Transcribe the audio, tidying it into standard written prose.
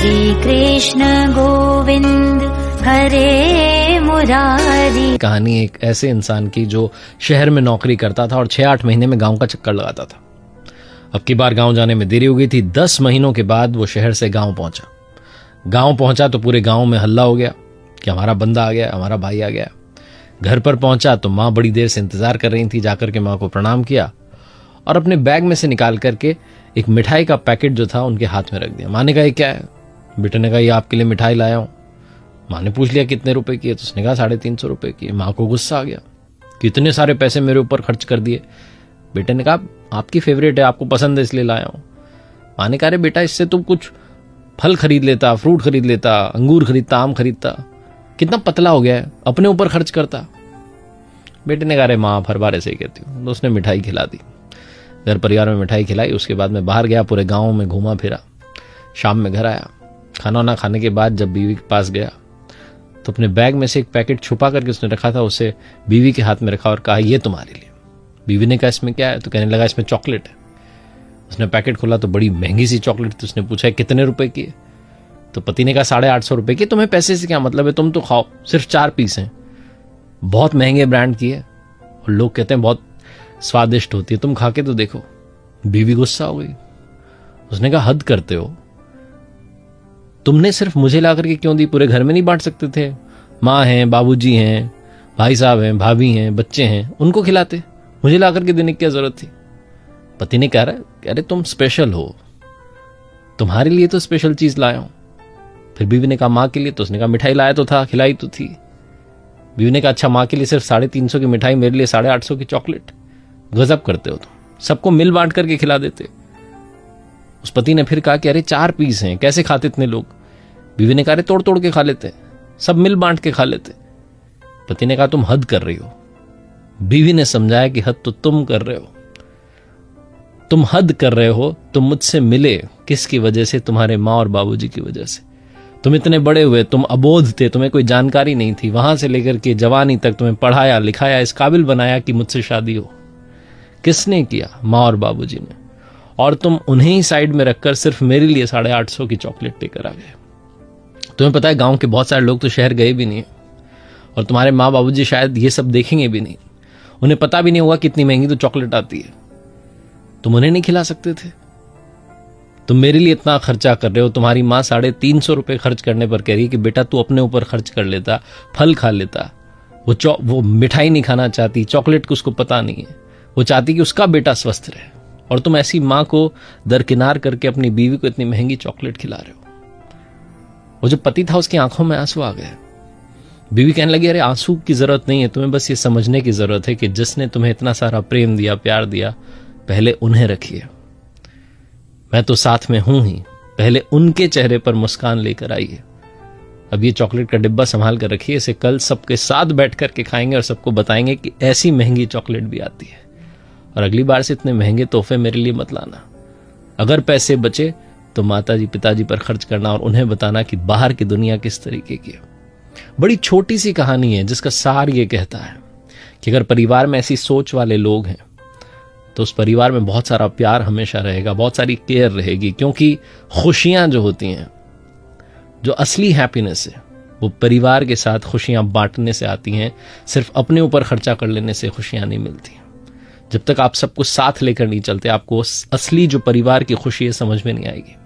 श्री कृष्ण गोविंद हरे मुरारी। कहानी एक ऐसे इंसान की जो शहर में नौकरी करता था और 6-8 महीने में गांव का चक्कर लगाता था। अब की बार गांव जाने में देरी हो गई थी। 10 महीनों के बाद वो शहर से गांव पहुंचा। गांव पहुंचा तो पूरे गांव में हल्ला हो गया कि हमारा बंदा आ गया, हमारा भाई आ गया। घर पर पहुंचा तो माँ बड़ी देर से इंतजार कर रही थी। जाकर के माँ को प्रणाम किया और अपने बैग में से निकाल करके एक मिठाई का पैकेट जो था उनके हाथ में रख दिया। माँ ने कहा ये क्या है? बेटे ने कहा ये आपके लिए मिठाई लाया हूं। माँ ने पूछ लिया कितने रुपए की है? तो उसने कहा 350 रुपए की। माँ को गुस्सा आ गया, कितने सारे पैसे मेरे ऊपर खर्च कर दिए। बेटे ने कहा आपकी फेवरेट है, आपको पसंद है इसलिए लाया हूं। माँ ने कहा अरे बेटा इससे तुम कुछ फल खरीद लेता, फ्रूट खरीद लेता, अंगूर खरीदता, आम खरीदता, कितना पतला हो गया है, अपने ऊपर खर्च करता। बेटे ने कहा अरे माँ हर बार ऐसे ही कहती हूँ। तो उसने मिठाई खिला दी, घर परिवार में मिठाई खिलाई। उसके बाद मैं बाहर गया, पूरे गांव में घूमा फिरा, शाम में घर आया। खाना वाना खाने के बाद जब बीवी के पास गया तो अपने बैग में से एक पैकेट छुपा करके उसने रखा था, उसे बीवी के हाथ में रखा और कहा ये तुम्हारे लिए। बीवी ने कहा इसमें क्या है? तो कहने लगा इसमें चॉकलेट है। उसने पैकेट खोला तो बड़ी महंगी सी चॉकलेट थी। उसने पूछा कितने रुपए की है? तो पति ने कहा 850 रुपए की। तुम्हें पैसे से क्या मतलब है, तुम तो खाओ, सिर्फ 4 पीस हैं, बहुत महंगे ब्रांड की है और लोग कहते हैं बहुत स्वादिष्ट होती है, तुम खा के तो देखो। बीवी गुस्सा हो गई। उसने कहा हद करते हो, तुमने सिर्फ मुझे ला करके क्यों दी? पूरे घर में नहीं बांट सकते थे? माँ हैं, बाबूजी हैं, भाई साहब हैं, भाभी हैं, बच्चे हैं, उनको खिलाते, मुझे ला करके देने की क्या जरूरत थी? पति ने कह रहा अरे तुम स्पेशल हो, तुम्हारे लिए तो स्पेशल चीज लाया हूं। फिर बीवी ने कहा माँ के लिए? तो उसने कहा मिठाई लाया तो था, खिलाई तो थी। बीवी ने कहा अच्छा माँ के लिए सिर्फ 350 की मिठाई, मेरे लिए 850 की चॉकलेट, गजब करते हो तुम, सबको मिल बांट करके खिला देते। उस पति ने फिर कहा कि अरे 4 पीस हैं, कैसे खाते इतने लोग? बीवी ने कहा अरे तोड़ तोड़ के खा लेते, सब मिल बांट के खा लेते। पति ने कहा तुम हद कर रही हो। बीवी ने समझाया कि हद तो तुम कर रहे हो, तुम हद कर रहे हो। तुम मुझसे मिले किसकी वजह से? तुम्हारे माँ और बाबूजी की वजह से। तुम इतने बड़े हुए, तुम अबोध थे, तुम्हें कोई जानकारी नहीं थी, वहां से लेकर के जवानी तक तुम्हें पढ़ाया लिखाया, इस काबिल बनाया कि मुझसे शादी हो। किसने किया? माँ और बाबूजी ने। और तुम उन्हें ही साइड में रखकर सिर्फ मेरे लिए 850 की चॉकलेट लेकर आ गए। तुम्हें पता है गांव के बहुत सारे लोग तो शहर गए भी नहीं और तुम्हारे माँ बाबूजी शायद ये सब देखेंगे भी नहीं, उन्हें पता भी नहीं होगा कितनी महंगी तो चॉकलेट आती है। तुम उन्हें नहीं खिला सकते थे? तुम मेरे लिए इतना खर्चा कर रहे हो। तुम्हारी माँ 350 रुपए खर्च करने पर कह रही है कि बेटा तू अपने ऊपर खर्च कर लेता, फल खा लेता। वो मिठाई नहीं खाना चाहती, चॉकलेट को उसको पता नहीं है, वो चाहती कि उसका बेटा स्वस्थ रहे। और तुम ऐसी माँ को दरकिनार करके अपनी बीवी को इतनी महंगी चॉकलेट खिला रहे हो। वो जो पति था उसकी आंखों में आंसू आ गए। बीवी कहने लगी अरे आंसू की जरूरत नहीं है, तुम्हें बस ये समझने की जरूरत है कि जिसने तुम्हें इतना सारा प्रेम दिया, प्यार दिया, पहले उन्हें रखिए। मैं तो साथ में हूं ही, पहले उनके चेहरे पर मुस्कान लेकर आइए। अब ये चॉकलेट का डिब्बा संभाल कर रखिए, इसे कल सबके साथ बैठ करके खाएंगे और सबको बताएंगे कि ऐसी महंगी चॉकलेट भी आती है। और अगली बार से इतने महंगे तोहफे मेरे लिए मत लाना। अगर पैसे बचे तो माताजी पिताजी पर खर्च करना और उन्हें बताना कि बाहर की दुनिया किस तरीके की है। बड़ी छोटी सी कहानी है जिसका सार ये कहता है कि अगर परिवार में ऐसी सोच वाले लोग हैं तो उस परिवार में बहुत सारा प्यार हमेशा रहेगा, बहुत सारी केयर रहेगी। क्योंकि खुशियां जो होती हैं, जो असली हैप्पीनेस है, वो परिवार के साथ खुशियां बांटने से आती हैं। सिर्फ अपने ऊपर खर्चा कर लेने से खुशियां नहीं मिलती। जब तक आप सबको साथ लेकर नहीं चलते, आपको असली जो परिवार की खुशी है समझ में नहीं आएगी।